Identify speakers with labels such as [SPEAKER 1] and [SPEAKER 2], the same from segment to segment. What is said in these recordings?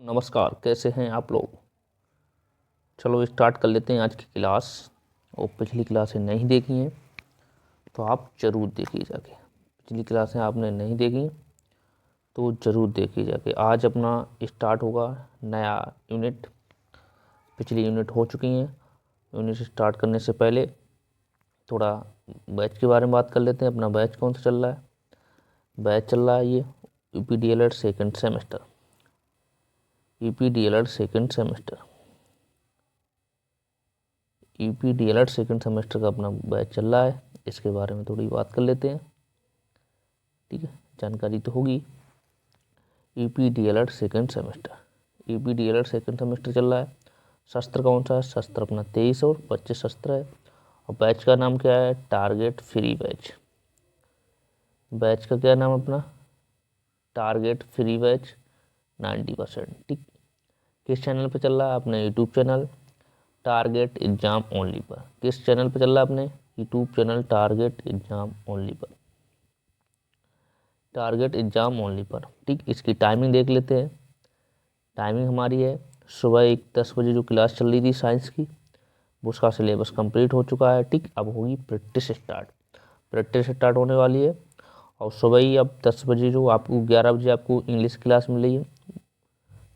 [SPEAKER 1] नमस्कार, कैसे हैं आप लोग। चलो स्टार्ट कर लेते हैं आज की क्लास। और पिछली क्लासें नहीं देखी हैं तो आप ज़रूर देखिए जाके। पिछली क्लासें आपने नहीं देखी तो ज़रूर देखिए जाके। आज अपना स्टार्ट होगा नया यूनिट। पिछली यूनिट हो चुकी हैं। यूनिट स्टार्ट करने से पहले थोड़ा बैच के बारे में बात कर लेते हैं। अपना बैच कौन सा चल रहा है। बैच चल रहा है ये UPDLED second semester. UPDLED second semester UPDLED second semester का अपना बैच चल रहा है। इसके बारे में थोड़ी बात कर लेते हैं। ठीक है, जानकारी तो होगी। UPDLED second semester UPDLED second semester चल रहा है। शस्त्र कौन सा है। शस्त्र अपना 23 और 25 शस्त्र है। और बैच का नाम क्या है। Target free batch. बैच का क्या नाम अपना टारगेट फ्री बैच 90%। ठीक, किस चैनल पे चल रहा है। अपने YouTube channel target exam only पर। किस चैनल पे चल रहा है। अपने YouTube channel target exam only पर। टारगेट एग्जाम ओनली पर। ठीक, इसकी टाइमिंग देख लेते हैं। टाइमिंग हमारी है सुबह 10 बजे जो क्लास चल रही थी साइंस की, उसका सिलेबस कंप्लीट हो चुका है। ठीक, अब होगी प्रैक्टिस स्टार्ट। प्रैक्टिस स्टार्ट होने वाली है। और सुबह ही अब 10 बजे जो आपको 11 बजे आपको इंग्लिश क्लास मिल रही है।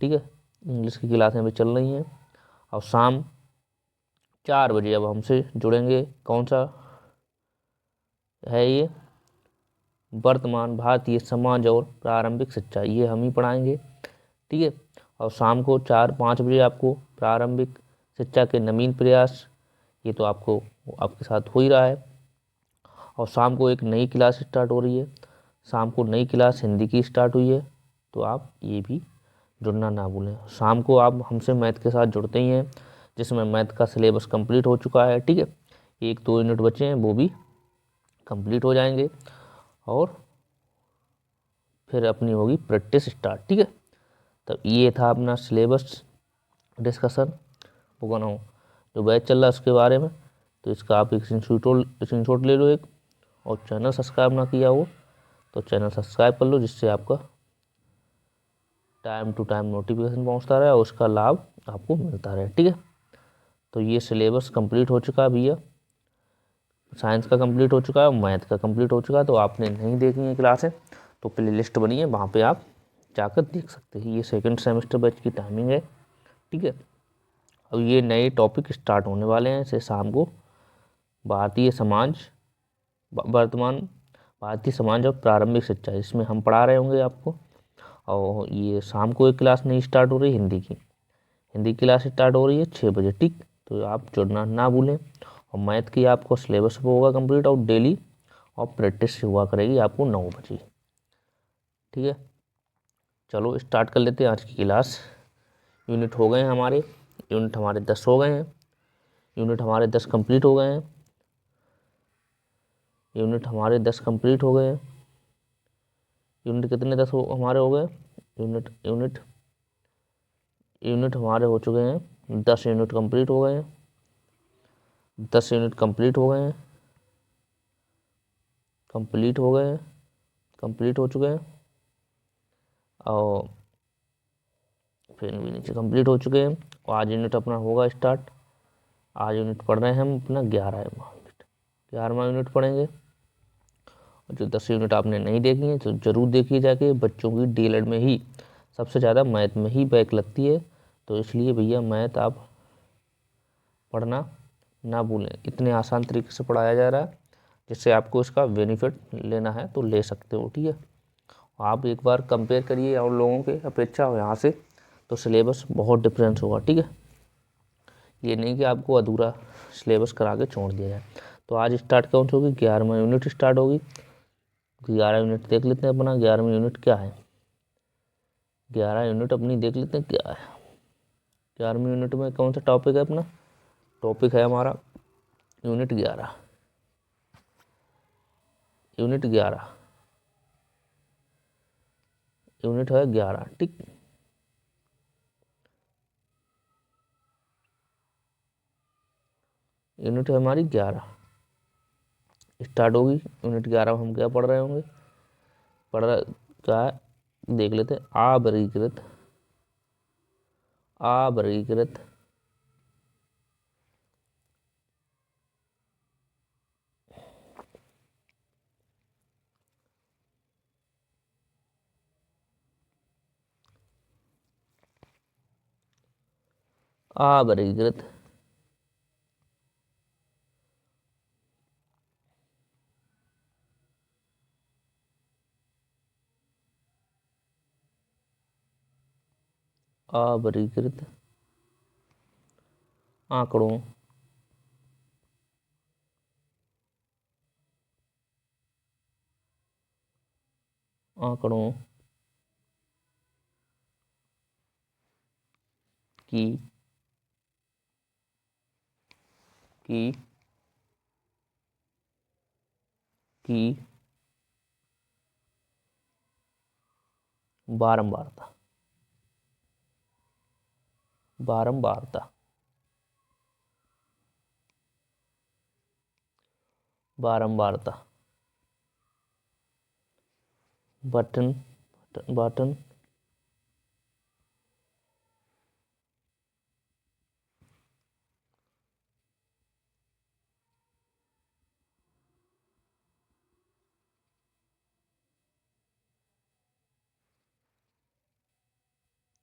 [SPEAKER 1] ठीक है, इंग्लिश की क्लासें अभी चल रही हैं। और शाम 4 बजे अब हमसे जुड़ेंगे। कौन सा है ये। वर्तमान भारतीय समाज और प्रारंभिक शिक्षा, ये हम ही पढ़ाएंगे। ठीक है, और शाम को 4-5 बजे आपको प्रारंभिक शिक्षा के नवीन प्रयास, ये तो आपको आपके साथ हो ही रहा है। और शाम को एक नई क्लास स्टार्ट हो रही है। शाम को नई क्लास हिंदी की स्टार्ट हुई है, तो आप ये भी जुड़ना ना भूलें। शाम को आप हमसे मैथ के साथ जुड़ते ही हैं, जिसमें मैथ का सिलेबस कंप्लीट हो चुका है। ठीक है, 1-2 यूनिट बचे हैं, वो भी कंप्लीट हो जाएंगे। और फिर अपनी होगी प्रैक्टिस स्टार्ट। ठीक है, तो ये था अपना सिलेबस डिस्कशन। वो बनाओ जो बैच चल रहा है उसके बारे में। तो इसका आप एक स्क्रीनशॉट ले लो एक। और चैनल सब्सक्राइब ना किया हो तो चैनल सब्सक्राइब कर लो, जिससे आपका टाइम टू टाइम नोटिफिकेशन पहुंचता रहे और उसका लाभ आपको मिलता रहे। ठीक है, तो ये सिलेबस कंप्लीट हो चुका है भैया। साइंस का कंप्लीट हो चुका है और मैथ का कंप्लीट हो चुका है। तो आपने नहीं देखी है क्लासें तो प्ले लिस्ट बनी है, वहाँ पे आप जाकर देख सकते हैं। ये सेकंड सेमेस्टर बैच की टाइमिंग है। ठीक है, अब ये नए टॉपिक स्टार्ट होने वाले हैं। जैसे शाम को भारतीय समाज वर्तमान भारतीय समाज और प्रारंभिक शिक्षा, इसमें हम पढ़ा रहे होंगे आपको। और ये शाम को एक क्लास नहीं स्टार्ट हो रही हिंदी की। हिंदी क्लास स्टार्ट हो रही है 6 बजे। ठीक, तो आप जुड़ना ना भूलें। और मैथ की आपको सिलेबस होगा कंप्लीट और डेली और प्रैक्टिस हुआ करेगी आपको 9 बजे। ठीक है, चलो स्टार्ट कर लेते हैं आज की क्लास। यूनिट हो गए हैं हमारे। यूनिट हमारे 10 हो गए हैं। यूनिट हमारे 10 कंप्लीट हो गए हैं। यूनिट हमारे 10 कंप्लीट हो गए हैं। यूनिट कितने 10 हमारे हो गए। यूनिट यूनिट यूनिट हमारे हो चुके हैं 10 यूनिट कंप्लीट हो गए हैं। 10 यूनिट कंप्लीट हो गए हैं। कंप्लीट हो गए हैं। कंप्लीट हो चुके हैं। और फिर भी नीचे कंप्लीट हो चुके हैं। और आज यूनिट अपना होगा स्टार्ट। आज यूनिट पढ़ रहे हैं हम अपना 11वां यूनिट पढ़ेंगे। और जो 10 यूनिट आपने नहीं देखी है तो ज़रूर देखिए जाके। बच्चों की DLED में ही सबसे ज़्यादा मैथ में ही बैक लगती है, तो इसलिए भैया मैथ आप पढ़ना ना भूलें। इतने आसान तरीके से पढ़ाया जा रहा है, जिससे आपको इसका बेनिफिट लेना है तो ले सकते हो। ठीक है, आप एक बार कंपेयर करिए और लोगों के अपेक्षा हो यहाँ से, तो सिलेबस बहुत डिफरेंस होगा। ठीक है, ये नहीं कि आपको अधूरा सिलेबस करा के छोड़ दिया जाए। तो आज स्टार्ट कौन सी होगी। 11वां यूनिट स्टार्ट होगी। 11 यूनिट देख लेते हैं अपना। 11वीं यूनिट क्या है। 11 यूनिट अपनी देख लेते हैं क्या है। 11वीं यूनिट में कौन सा टॉपिक है अपना। टॉपिक है हमारा यूनिट 11। यूनिट 11 यूनिट है 11। ठीक, यूनिट है हमारी 11 स्टार्ट होगी। यूनिट 11 में हम क्या पढ़ रहे होंगे। पढ़ रहे क्या है देख लेते हैं। आवर्गीकृत अवर्गीकृत अवर्गीकृत अवर्गीकृत आंकड़ों आंकड़ों की की की बारंबारता बारंबारता बारंबारता बटन बटन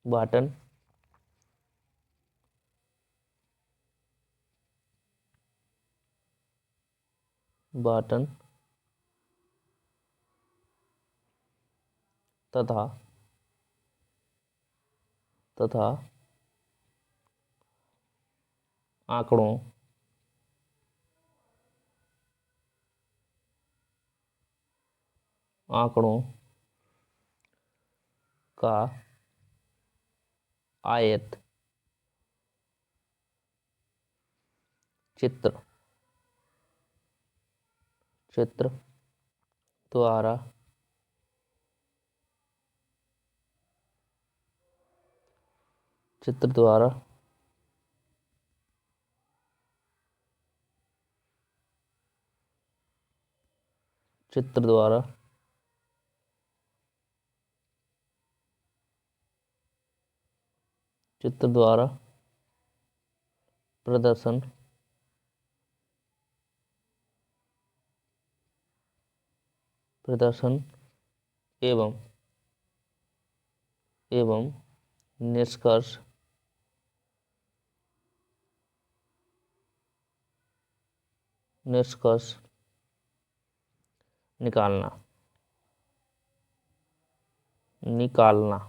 [SPEAKER 1] बटन बटन तथा तथा आंकड़ों आंकड़ों का आयत चित्र चित्र द्वारा चित्र द्वारा चित्र द्वारा चित्र द्वारा प्रदर्शन प्रदर्शन एवं एवं निष्कर्ष निष्कर्ष निकालना निकालना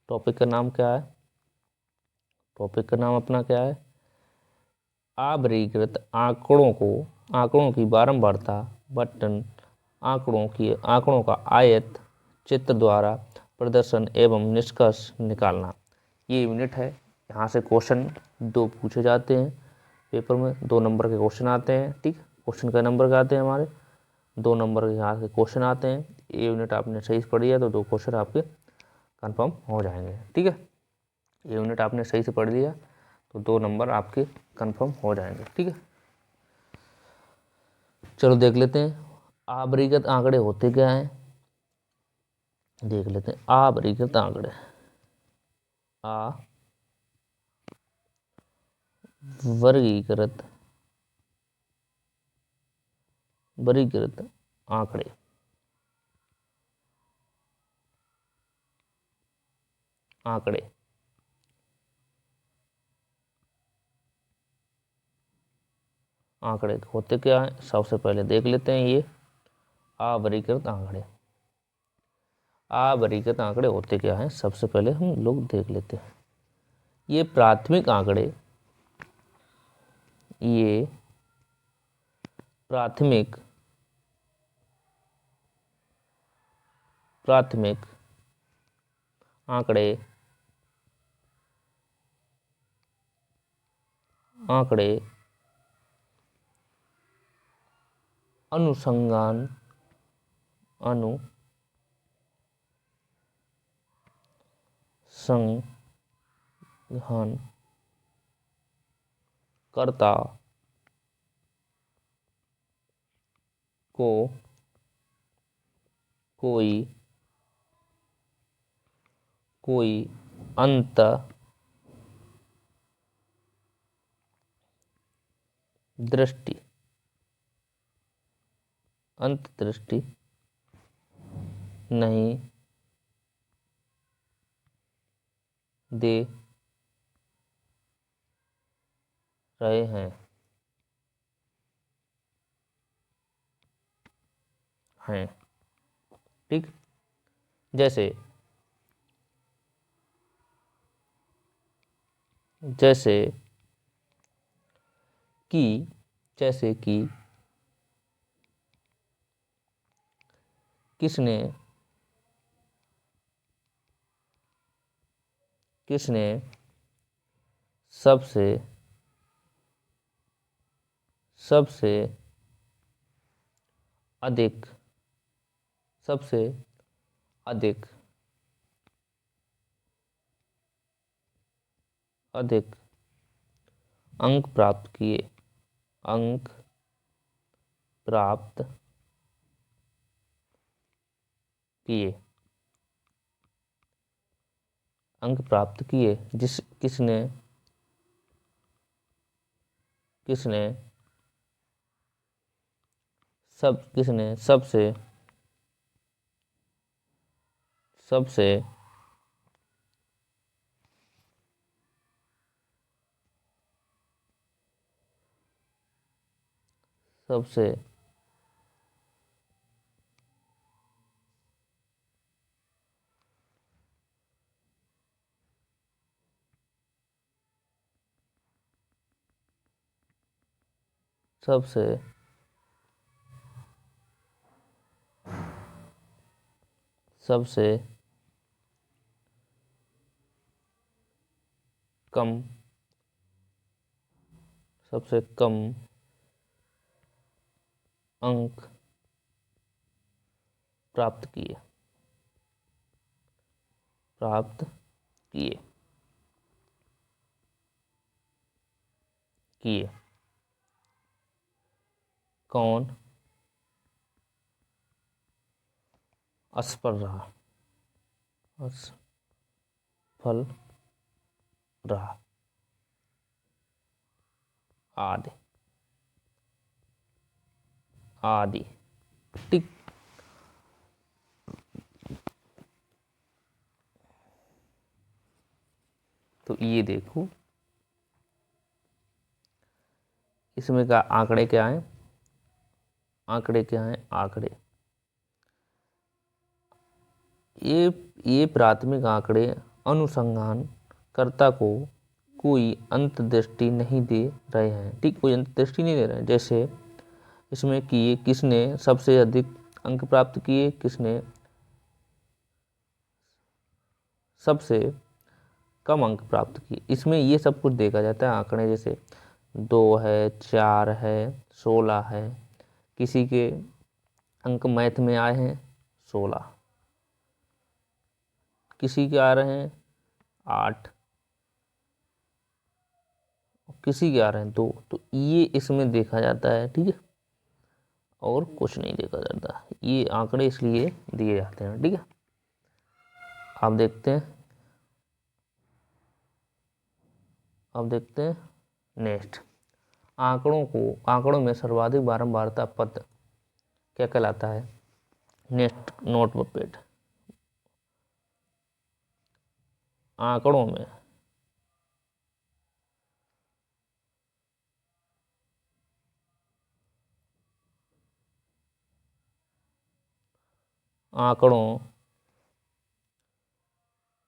[SPEAKER 1] टॉपिक का नाम क्या है? टॉपिक का नाम अपना क्या है? अवर्गीकृत आंकड़ों की बारंबारता बटन आंकड़ों का आयत चित्र द्वारा प्रदर्शन एवं निष्कर्ष निकालना। ये यूनिट है। यहाँ से क्वेश्चन 2 पूछे जाते हैं पेपर में। 2 नंबर के क्वेश्चन आते हैं। ठीक, क्वेश्चन का नंबर का आते हैं हमारे 2 नंबर के यहाँ से क्वेश्चन आते हैं। ये यूनिट आपने सही से पढ़ लिया तो 2 क्वेश्चन आपके कंफर्म हो जाएंगे। ठीक है, ये यूनिट आपने सही से पढ़ लिया तो 2 नंबर आपके कंफर्म हो जाएंगे। ठीक है, चलो देख लेते हैं अवर्गीकृत आंकड़े होते क्या हैं। देख लेते हैं अवर्गीकृत आंकड़े। वर्गीकृत वर्गीकृत आंकड़े आंकड़े आंकड़े होते क्या हैं, सबसे पहले देख लेते हैं ये अवर्गीकृत आंकड़े। अवर्गीकृत आंकड़े होते क्या हैं, सबसे पहले हम लोग देख लेते हैं। ये प्राथमिक आंकड़े ये प्राथमिक प्राथमिक आंकड़े आंकड़े अनुसंधान करता को कोई कोई अंतर्दृष्टि नहीं दे रहे हैं। ठीक, जैसे कि किसने सबसे अधिक अंक प्राप्त किए। किसने सबसे कम अंक प्राप्त किए। कौन असफल रहा आदि। ठीक, तो ये देखो इसमें का आंकड़े क्या हैं? आंकड़े ये प्राथमिक आंकड़े अनुसंधानकर्ता को कोई अंतर्दृष्टि नहीं दे रहे हैं। ठीक, कोई अंतर्दृष्टि नहीं दे रहे हैं। जैसे इसमें कि किसने सबसे अधिक अंक प्राप्त किए, किसने सबसे कम अंक प्राप्त किए, इसमें ये सब कुछ देखा जाता है। आंकड़े जैसे 2 है, 4 है, 16 है। किसी के अंक मैथ में आए हैं 16, किसी के आ रहे हैं 8, किसी के आ रहे हैं 2। तो ये इसमें देखा जाता है। ठीक है, और कुछ नहीं देखा जाता। ये आंकड़े इसलिए दिए जाते हैं। ठीक है, आप देखते हैं नेक्स्ट। आंकड़ों में सर्वाधिक बारंबारता पद क्या कहलाता है? Next note paid. आंकड़ों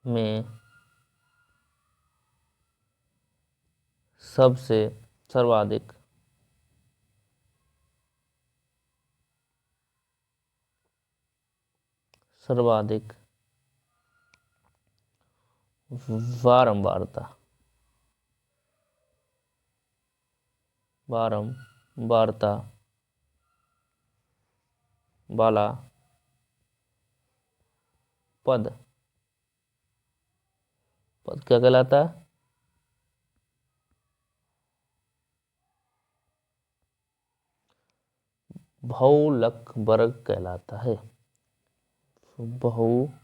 [SPEAKER 1] में सबसे सर्वाधिक बारंबारता वाला पद क्या कहलाता है? बहुलक वर्ग कहलाता है। बहुलक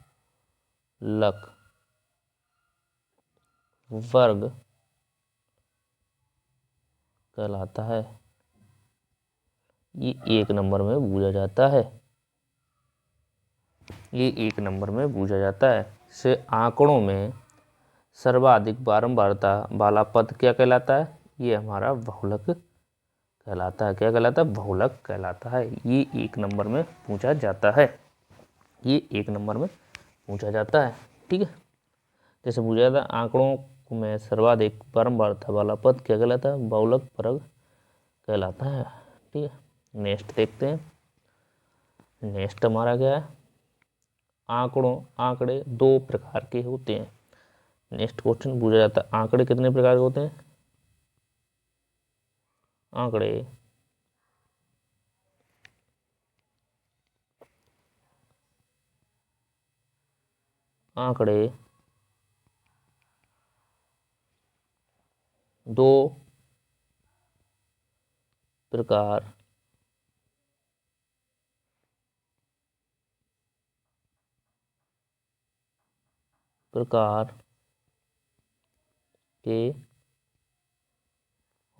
[SPEAKER 1] वर्ग कहलाता है। ये 1 नंबर में पूछा जाता है। ये 1 नंबर में पूछा जाता है। से आंकड़ों में सर्वाधिक बारंबारता वाला पद क्या कहलाता है? ये हमारा बहुलक कहलाता है। क्या कहलाता है? बहुलक कहलाता है। ये 1 नंबर में पूछा जाता है। ये 1 नंबर में पूछा जाता है। ठीक है, जैसे पूछा जाता है आंकड़ों में सर्वाधिक बारंबारता वाला पद क्या कहलाता है? बहुलक वर्ग कहलाता है। ठीक है, नेक्स्ट देखते हैं। नेक्स्ट हमारा क्या है? आंकड़े 2 प्रकार के होते हैं। नेक्स्ट क्वेश्चन पूछा जाता है आंकड़े कितने प्रकार के होते हैं? आंकड़े आंकड़े 2 प्रकार के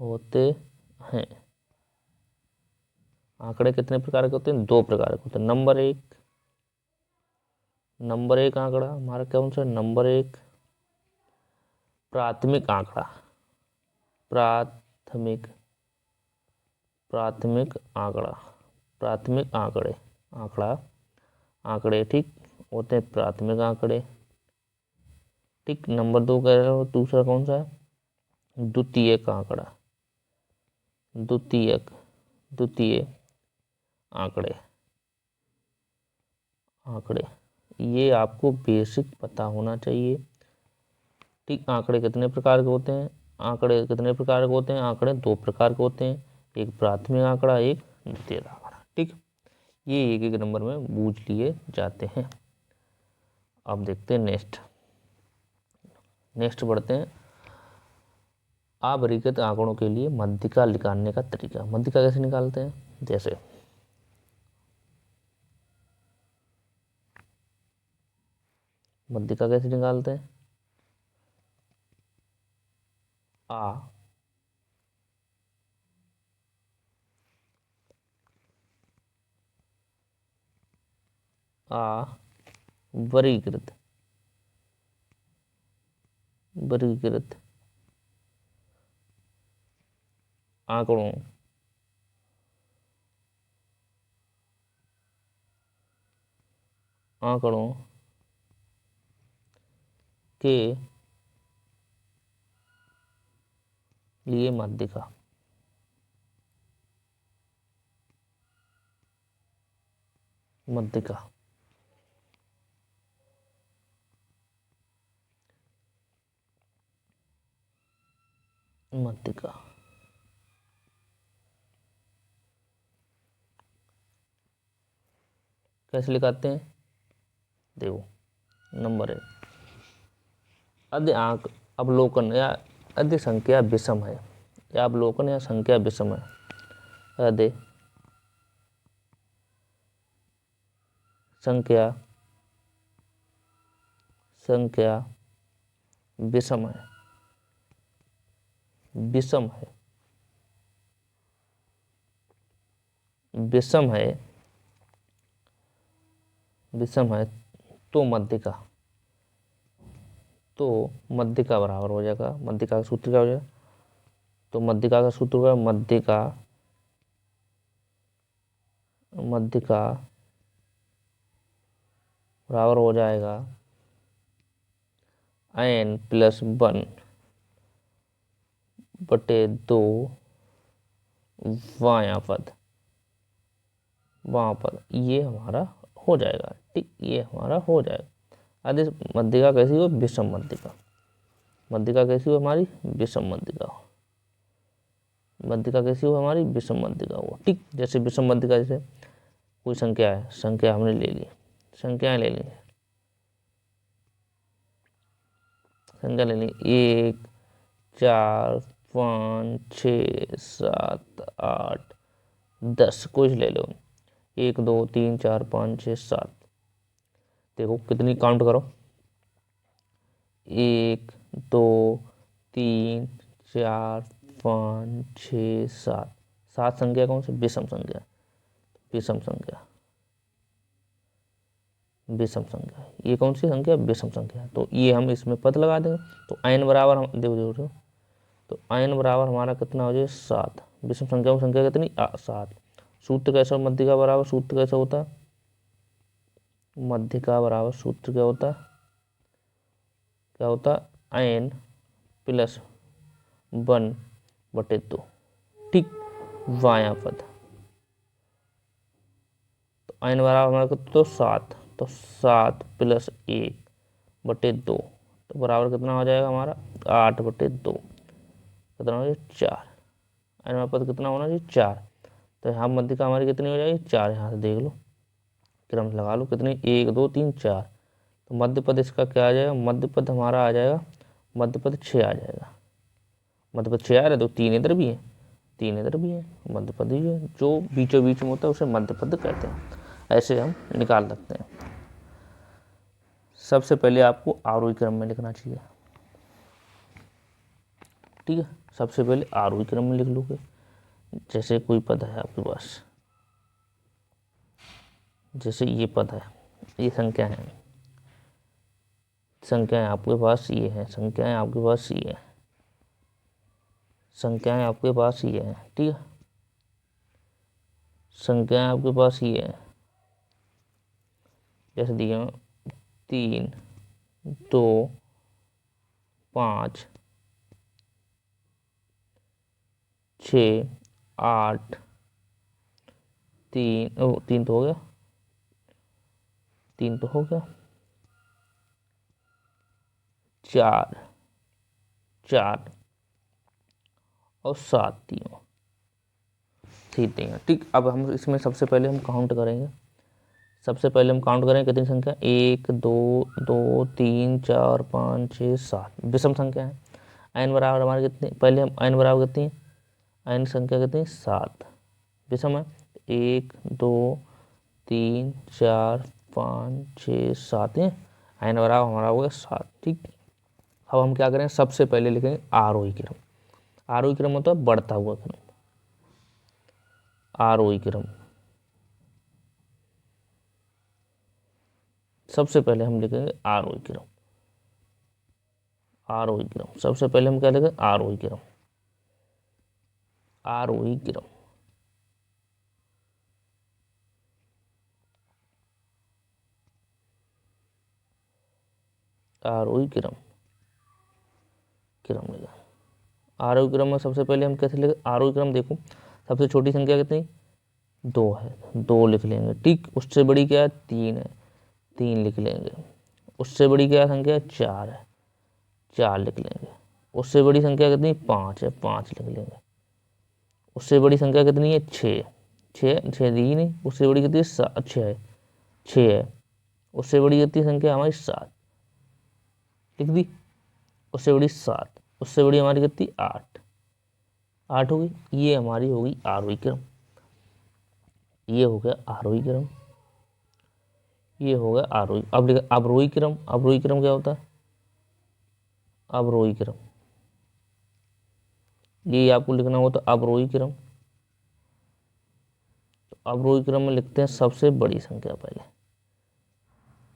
[SPEAKER 1] होते हैं। आंकड़े कितने प्रकार के होते हैं? 2 प्रकार के होते हैं। नंबर एक आंकड़ा हमारा कौन सा? नंबर 1 प्राथमिक आंकड़ा। प्राथमिक आंकड़ा, प्राथमिक आंकड़े ठीक होते हैं, प्राथमिक आंकड़े। ठीक, नंबर 2 कह रहे हो, दूसरा कौन सा है? द्वितीयक आंकड़ा। द्वितीय आंकड़े ये आपको बेसिक पता होना चाहिए। ठीक, आंकड़े कितने प्रकार के होते हैं? आंकड़े 2 प्रकार के होते हैं। एक प्राथमिक आंकड़ा, एक द्वितीयक आंकड़ा। ठीक, ये 1 नंबर में पूछ लिए जाते हैं। अब देखते हैं नेक्स्ट बढ़ते हैं। अविरत आंकड़ों के लिए मध्यिका निकालने का तरीका। मध्यिका कैसे निकालते हैं? जैसे मध्यिका कैसे निकालते हैं? आ वर्गीकृत आंकड़ों के लिए मध्यिका कैसे लिखाते हैं? देखो, नंबर 1 अवलोकन या अधिक संख्या विषम है। या अवलोकन या संख्या विषम है। यदि संख्या विषम है तो मध्यिका बराबर हो जाएगा। मध्यिका का सूत्र क्या हो जाएगा? तो मध्यिका का सूत्र क्या? मध्यिका बराबर हो जाएगा n+1/2 बायां पद। ये हमारा हो जाएगा। ठीक, ये हमारा हो जाएगा। आदि मध्यिका कैसी हो? विषम मध्यिका। मध्यिका कैसी हो? हमारी विषम मध्यिका हो। मध्यिका कैसी हो? हमारी विषम मध्यिका हो। ठीक, जैसे विषम मध्यिका, जैसे कोई संख्या है, संख्या हमने ले ली, संख्याएं ले ली, 1 4 5 6 7 8 10 कुछ ले लो। 1 2 3 4 5 6 7। देखो कितनी काउंट करो, 1 2 3 4 5 6 7। 7 संख्या कौन सी? विषम संख्या। विषम संख्या, विषम संख्या, ये कौन सी संख्या? विषम संख्या। तो ये हम इसमें पद लगा देंगे। तो n बराबर हम देखो देखो, तो n बराबर हमारा कितना हो जाए? 7। विषम संख्या की संख्या कितनी? 7। सूत्र कैसा? मध्य का बराबर सूत्र कैसा होता है? मध्य का बराबर सूत्र क्या होता है? क्या होता है? n plus 1/2। ठीक, बायां पद। तो n बराबर हमारा कितना? तो 7। तो 7 प्लस 1/2, तो बराबर कितना हो जाएगा हमारा? 8/2। कितना हो जाएगा? 4। n वाला पद कितना होना चाहिए? 4। तो यहाँ मध्य का हमारी कितनी हो जाएगी? 4। यहाँ से देख लो, क्रम लगा लो, कितनी? 1 2 3 4। तो मध्य पद इसका क्या आ जाएगा? मध्य पद हमारा आ जाएगा, मध्य पद 6 आ जाएगा। मध्य पद 6 आ रहा है, तो 3 इधर भी है, 3 इधर भी है, मध्य पद ही है। जो बीचों बीच में होता है उसे मध्य पद कहते हैं। ऐसे हम निकाल सकते हैं। सबसे पहले आपको आरोही क्रम में लिखना चाहिए। ठीक है, सबसे पहले आरोही क्रम में लिख लोगे। जैसे कोई पद है आपके पास, जैसे ये पद है, ये संख्या है, संख्याएं आपके पास ये है, संख्याएं आपके पास ये है, संख्याएं आपके पास ये है। ठीक है, संख्याएं आपके पास ये है। जैसे दिए 3 2 5 6 8 3 तो हो गया, 3 तो हो गया, 4 4 और 7 तीनों ठीक है। ठीक, अब हम इसमें सबसे पहले हम काउंट करेंगे। सबसे पहले हम काउंट करेंगे कितनी संख्या? 1 2 2 3 4 5 6 7 विषम संख्या है। n बराबर हमारे कितने? पहले हम n बराबर कितनी है? n संख्या कितनी? 7 विषम है। 1 2 3 4 5 6 7 है। n बराबर हमारा हो गया 7। ठीक, अब हम क्या करें? सबसे पहले लिखेंगे आरोही क्रम। आरोही क्रम होता है बढ़ता हुआ क्रम। आरोही क्रम, सबसे पहले हम लिखेंगे आरोही क्रम। आरोही क्रम, सबसे पहले हम क्या लिखेंगे? आरोही क्रम। आरोही क्रम, आरोही क्रम, क्रम लिखा। आरोही क्रम में सबसे पहले हम कैसे लिखे? आरोही क्रम देखो, सबसे छोटी संख्या कितनी? 2 है, 2 लिख लेंगे। ठीक, उससे बड़ी क्या है? 3 है, 3 लिख लेंगे। उससे बड़ी क्या संख्या है? 4 है, 4 लिख लेंगे। उससे बड़ी संख्या कितनी? 5 है, 5 लिख लेंगे। उससे बड़ी संख्या कितनी है? 6 6 6 दी ही नहीं। उससे बड़ी कितनी है? 6 है, 6 है। उससे बड़ी कितनी संख्या हमारी? 7 लिख दी। उससे बड़ी 7, उससे बड़ी हमारी कितनी? 8, 8 हो गई। ये हमारी हो गई आरोही क्रम। ये हो गया आरोही क्रम, ये हो गया आरोही। अब लिखा अवरोही क्रम। अवरोही क्रम क्या होता है? अवरोही क्रम, ये आपको लिखना होता है अवरोही क्रम। तो अवरोही क्रम में लिखते हैं सबसे बड़ी संख्या पहले।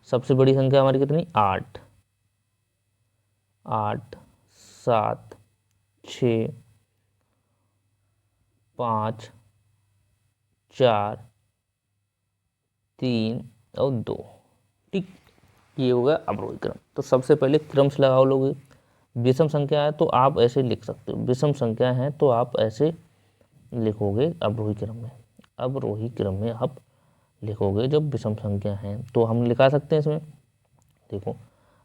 [SPEAKER 1] सबसे बड़ी संख्या हमारी कितनी? 8 8 7 6 5 4 3 और 2। ठीक, ये हो गया अवरोही क्रम। तो सबसे पहले क्रम से लगाओ लोगे। विषम संख्या है तो आप ऐसे लिख सकते हो, विषम संख्या है तो आप ऐसे लिखोगे अवरोही क्रम में। अवरोही क्रम में आप लिखोगे जब विषम संख्या है तो हम लिखा सकते हैं इसमें। देखो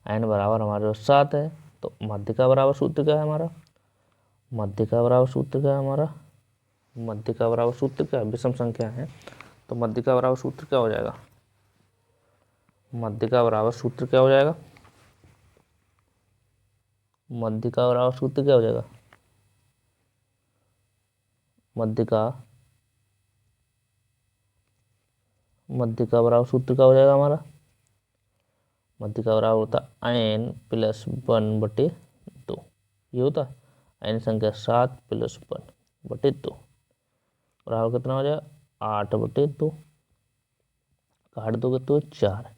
[SPEAKER 1] n बराबर हमारे पास 7 है, तो मध्य का बराबर सूत्र क्या है हमारा? मध्य का बराबर सूत्र क्या है हमारा? मध्य का बराबर सूत्र क्या है? विषम संख्या है तो मध्य का बराबर सूत्र क्या हो जाएगा? मध्य का बराबर सूत्र क्या हो जाएगा? मध्य का बराबर सूत्र क्या हो जाएगा? मध्य का बराबर सूत्र क्या हो जाएगा हमारा? मध्य का बराबर होता है n + 1/2। ये होता है n संख्या 7 + 1 बटे 2 बराबर कितना हो जाएगा 8 बटे 2, काट दोगे तो 4।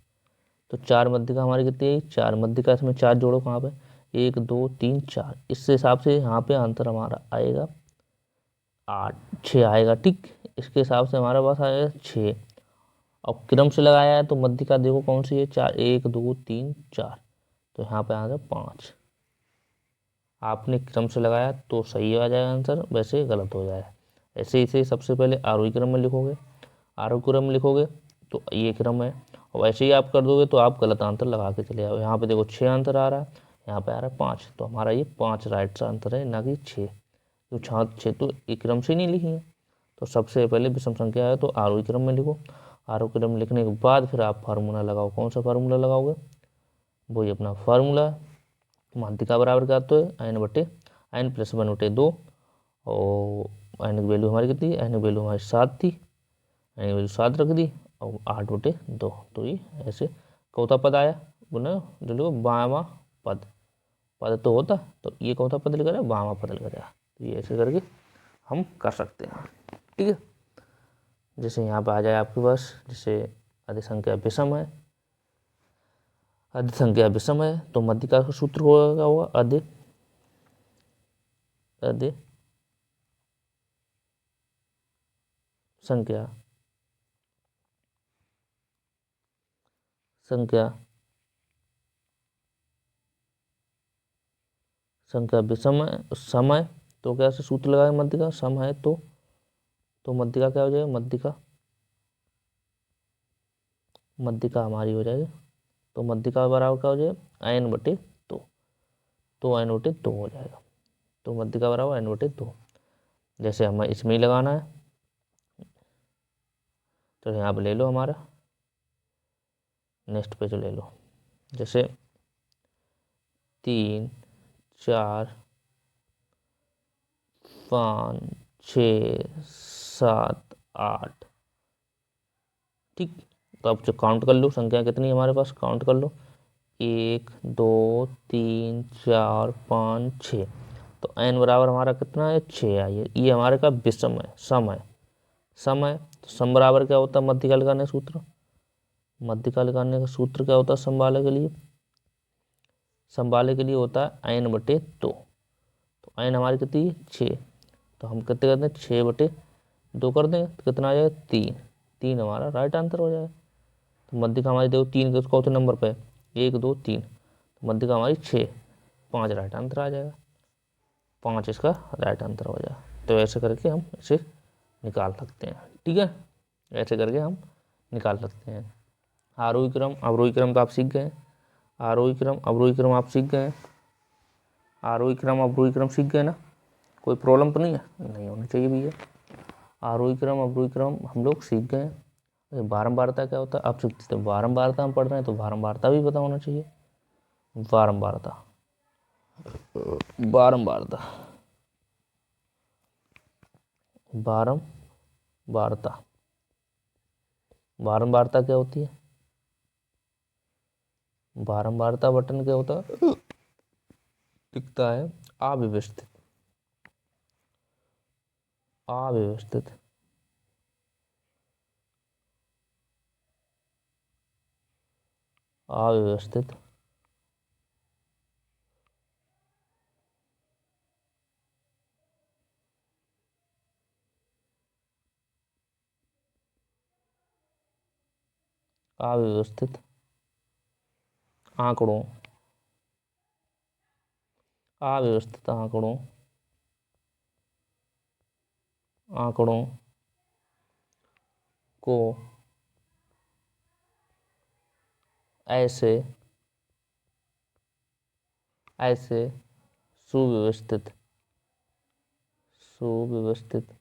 [SPEAKER 1] तो 4 मध्यिका हमारी कितनी है 4 मध्यिका, इसमें 4 जोड़ो कहाँ पे 1 2 3 4, इस हिसाब से यहाँ पे आंसर हमारा आएगा 8 6 आएगा। ठीक, इसके हिसाब से हमारे पास आएगा 6। अब क्रम से लगाया है तो मध्यिका देखो कौन सी है 4 1 2 3 4, तो यहाँ पे आएगा 5। आपने क्रम से लगाया तो सही आ जाएगा आंसर, वैसे गलत हो जाएगा। ऐसे इसे सबसे पहले आरोही क्रम में लिखोगे, आरोही क्रम में लिखोगे तो ये क्रम है, और ऐसे ही आप कर दोगे तो आप गलत आंसर लगा के चले जाओ। यहाँ पे देखो 6 आंसर आ रहा है, यहाँ पे आ रहा है 5, तो हमारा ये 5 राइट आंसर है, ना कि 6। तो 6 तो एक क्रम से नहीं लिखी है। तो सबसे पहले विषम संख्या है तो आरोही क्रम में लिखो, आरोही क्रम में लिखने के बाद फिर आप फार्मूला लगाओ। कौन सा फार्मूला लगाओगे, वही अपना फार्मूला माध्यिका बराबर क्या तो है n बटे n + 1 बटे 2, और n की वैल्यू हमारी कितनी है, n की वैल्यू हमारी 7 थी, n की वैल्यू 7 रख दी और 8 बटे 2। तो ये ऐसे चौथा पद आया, बोले जो बावां पद, पद तो होता तो ये चौथा पद लिखा जाए, बावां पद लिखा जाए। तो ये ऐसे करके हम कर सकते हैं। ठीक है, जैसे यहाँ पे आ जाए आपके पास, जैसे अधिक संख्या विषम है, अधिक संख्या विषम है तो मध्यिका का सूत्र होगा अधिक अधिक संख्या संख्या संख्या विषम है समय, तो क्या से सूत्र लगाए मध्यिका सम है तो मध्यिका क्या हो जाएगा, मध्यिका हमारी हो जाएगी, तो मध्यिका बराबर क्या हो जाएगा n बटे 2, तो n बटे 2 हो जाएगा। तो मध्यिका बराबर n बटे 2, जैसे हमें इसमें ही लगाना है तो यहाँ पे ले लो हमारा नेक्स्ट पेज ले लो, जैसे 3 4 5 6 7 8। ठीक, तो अब जो काउंट कर लो संख्या कितनी हमारे पास, काउंट कर लो 1 2 3 4 5 6, तो n बराबर हमारा कितना है 6 आई है। ये हमारे का विषम है, सम है, सम है तो सम बराबर क्या होता है मध्यिका लगाने का सूत्र, मध्यिका लगाने का सूत्र क्या होता है सम वाले के लिए, सम वाले के लिए होता है n बटे 2, तो n हमारी कितनी है 6, तो हम कितने करते हैं 6 बटे 2 कर देंगे तो कितना आ जाएगा 3, 3 हमारा राइट आंसर हो जाएगा। तो मध्यिका हमारी देखो 3 के चौथे नंबर पे 1 2 3, तो मध्यिका हमारी 6, 5 राइट आंसर आ जाएगा, 5 इसका राइट आंसर हो जाएगा। तो ऐसे करके हम इसे निकाल सकते हैं। ठीक है, ऐसे करके हम निकाल सकते हैं। आरोही क्रम अवरोही क्रम तो आप सीख गए, आरोही क्रम अवरोही क्रम आप सीख गए, आरोही क्रम अवरोही क्रम सीख गए ना, कोई प्रॉब्लम तो नहीं है, नहीं होनी चाहिए भैया। आरोही क्रम अवरोही क्रम हम लोग सीख गए। बारंबारता क्या होता है आप सीखते थे, बारंबारता हम पढ़ रहे हैं तो बारंबारता भी पता होना चाहिए। बारंबारता बारंबारता बारंबारता बारंबारता क्या होती है, बारंबारता बटन क्या होता है दिखता है अव्यवस्थित, अव्यवस्थित अव्यवस्थित अव्यवस्थित आंकड़ों, अव्यवस्थित आंकड़ों, आंकड़ों को ऐसे ऐसे सुव्यवस्थित सुव्यवस्थित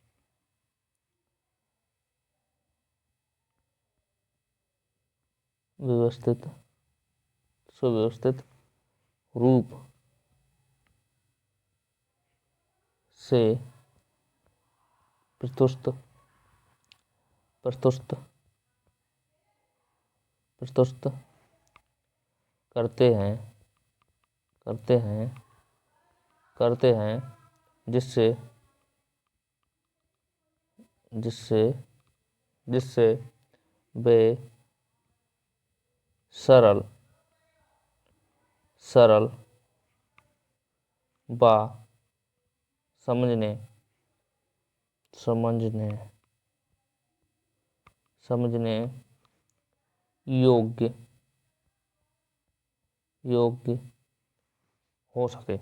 [SPEAKER 1] व्यवस्थित सुव्यवस्थित रूप से प्रस्तुत प्रस्तुत प्रस्तुत करते हैं करते हैं जिससे जिससे जिससे वे सरल सरल व समझने समझने समझने योग्य योग्य हो सके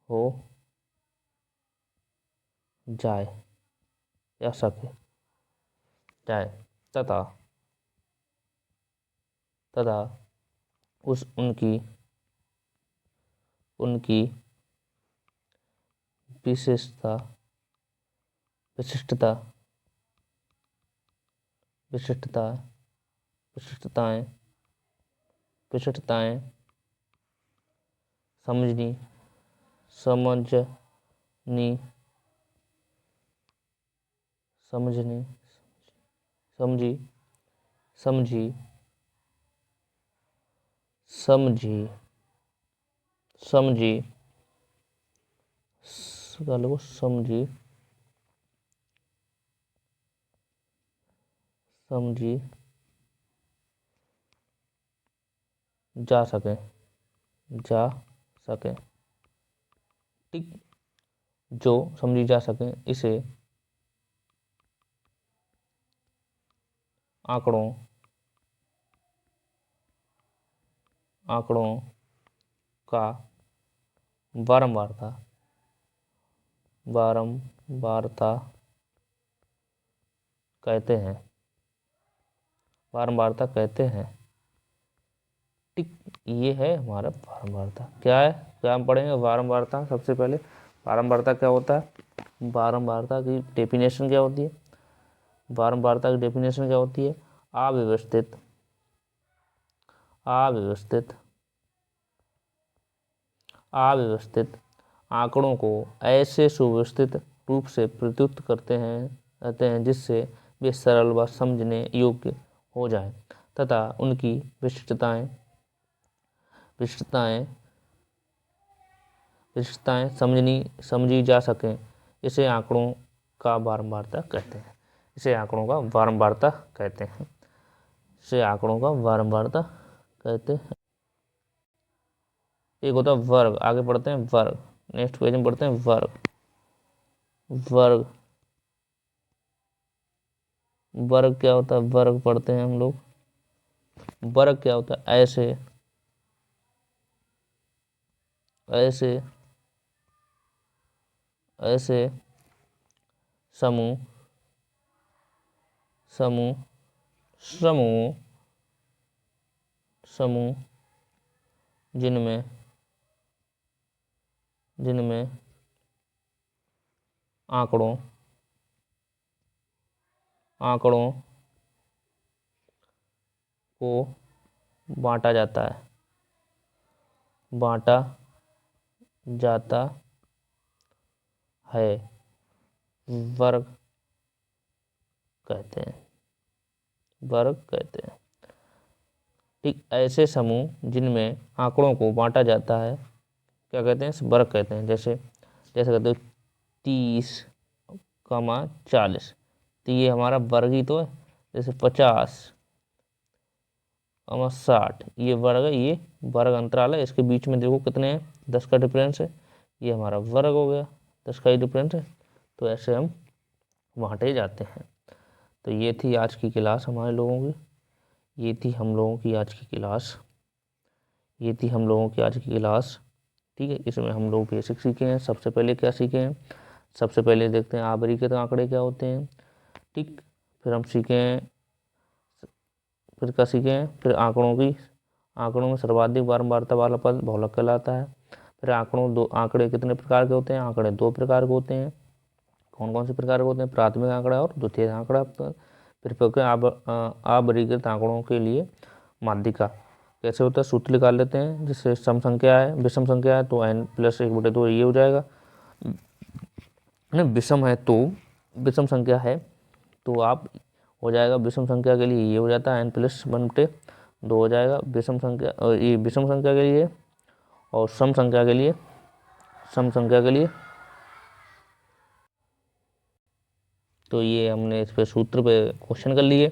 [SPEAKER 1] हो जाए या सके जाए तथा तथा उस उनकी उनकी विशेषता विशिष्टता विशिष्टता विशिष्टताएं विशिष्टताएं समझनी समझनी समझनी समझी समझी समझी समझी समझी समझी जा सके ठीक। जो समझी जा सके इसे आंकड़ों का बारंबारता कहते हैं बारंबारता कहते हैं ठीक। ये है हमारा बारंबारता। क्या है, क्या हम पढ़ेंगे बारंबारता। सबसे पहले बारंबारता क्या होता है, बारंबारता की डेफिनेशन क्या होती है, बारंबारता की डेफिनेशन क्या होती है, अव्यवस्थित अव्यवस्थित आंकड़ों को ऐसे सुव्यवस्थित रूप से प्रस्तुत करते हैं जिससे वे सरल व समझने योग्य हो जाएं तथा उनकी विशिष्टताएं समझी जा सकें। इसे आंकड़ों का बारंबारता कहते हैं इसे आंकड़ों का बारंबारता कहते हैं इसे आंकड़ों का बारंबारता कहते हैं। एक होता है वर्ग। आगे पढ़ते हैं वर्ग। नेक्स्ट पेज में पढ़ते हैं वर्ग। वर्ग वर्ग क्या होता है, वर्ग पढ़ते हैं हम लोग। वर्ग क्या होता है, ऐसे समूह जिनमें आंकड़ों को बांटा जाता है वर्ग कहते हैं ठीक। ऐसे समूह जिनमें आंकड़ों को बांटा जाता है क्या कहते हैं, वर्ग कहते हैं। जैसे कहते हैं 30, 40, तो ये हमारा वर्ग ही तो है। जैसे 50, 60, ये वर्ग है, ये वर्ग अंतराल है। इसके बीच में देखो कितने हैं, 10 का डिफरेंस है, ये हमारा वर्ग हो गया, 10 का ही डिफरेंस है। तो ऐसे हम बांटे जाते हैं। तो ये थी आज की क्लास हमारे लोगों की, ये थी हम लोगों की आज की क्लास ठीक है। इसमें हम लोग बेसिक सीखे हैं। सबसे पहले क्या सीखे हैं, सबसे पहले देखते हैं आवर्ती आंकड़े क्या होते हैं ठीक। फिर हम फिर क्या सीखें, फिर आंकड़ों में सर्वाधिक बारंबारता वाला पद बहुलक कहलाता है। फिर आंकड़े कितने प्रकार के होते हैं, आंकड़े 2 प्रकार के होते हैं। कौन कौन से प्रकार के होते हैं, प्राथमिक आंकड़ा और द्वितीयक आंकड़ा। फिर अवर्गीकृत आंकड़ों के लिए माध्यिका कैसे होता है, सूत्र निकाल लेते हैं। जैसे सम संख्या है, विषम संख्या है तो n+1/2 ये हो जाएगा। विषम संख्या है तो आप हो जाएगा, विषम संख्या के लिए ये हो जाता है n+1/2 हो जाएगा। ये विषम संख्या के लिए, और सम संख्या के लिए सम संख्या के लिए। तो ये हमने इस पे सूत्र पे क्वेश्चन कर लिए।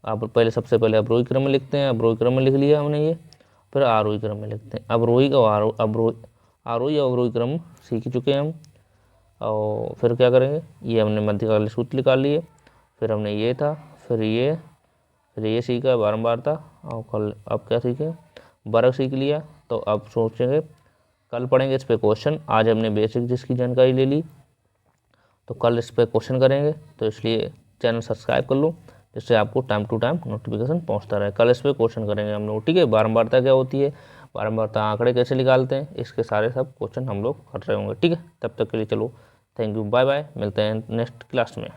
[SPEAKER 1] आप पहले सबसे पहले अवरोही क्रम में लिखते हैं, अवरोही क्रम में लिख लिया हमने ये, फिर आरोही क्रम में लिखते हैं। अवरोही और आरोही और अवरोही क्रम सीख चुके हैं हम। और फिर क्या करेंगे, ये हमने मध्यकालीन सूत्र निकाल लिए, फिर हमने ये था, फिर ये सीखा बारंबारता, और कल अब क्या सीखे, वर्ग सीख लिया। तो अब सोचेंगे कल पढ़ेंगे इस पे क्वेश्चन। आज हमने बेसिक जिसकी जानकारी ले ली, तो कल इस पे क्वेश्चन करेंगे। तो इसलिए चैनल सब्सक्राइब कर लो, जिससे आपको टाइम टू टाइम नोटिफिकेशन पहुंचता रहे। कल इस पे क्वेश्चन करेंगे हम लोग, ठीक है। बारंबारता क्या होती है, बारंबारता आंकड़े कैसे निकालते हैं, इसके सारे सब क्वेश्चन हम लोग कर रहे होंगे, ठीक है। तब तक के लिए चलो, थैंक यू, बाय बाय, मिलते हैं नेक्स्ट क्लास में।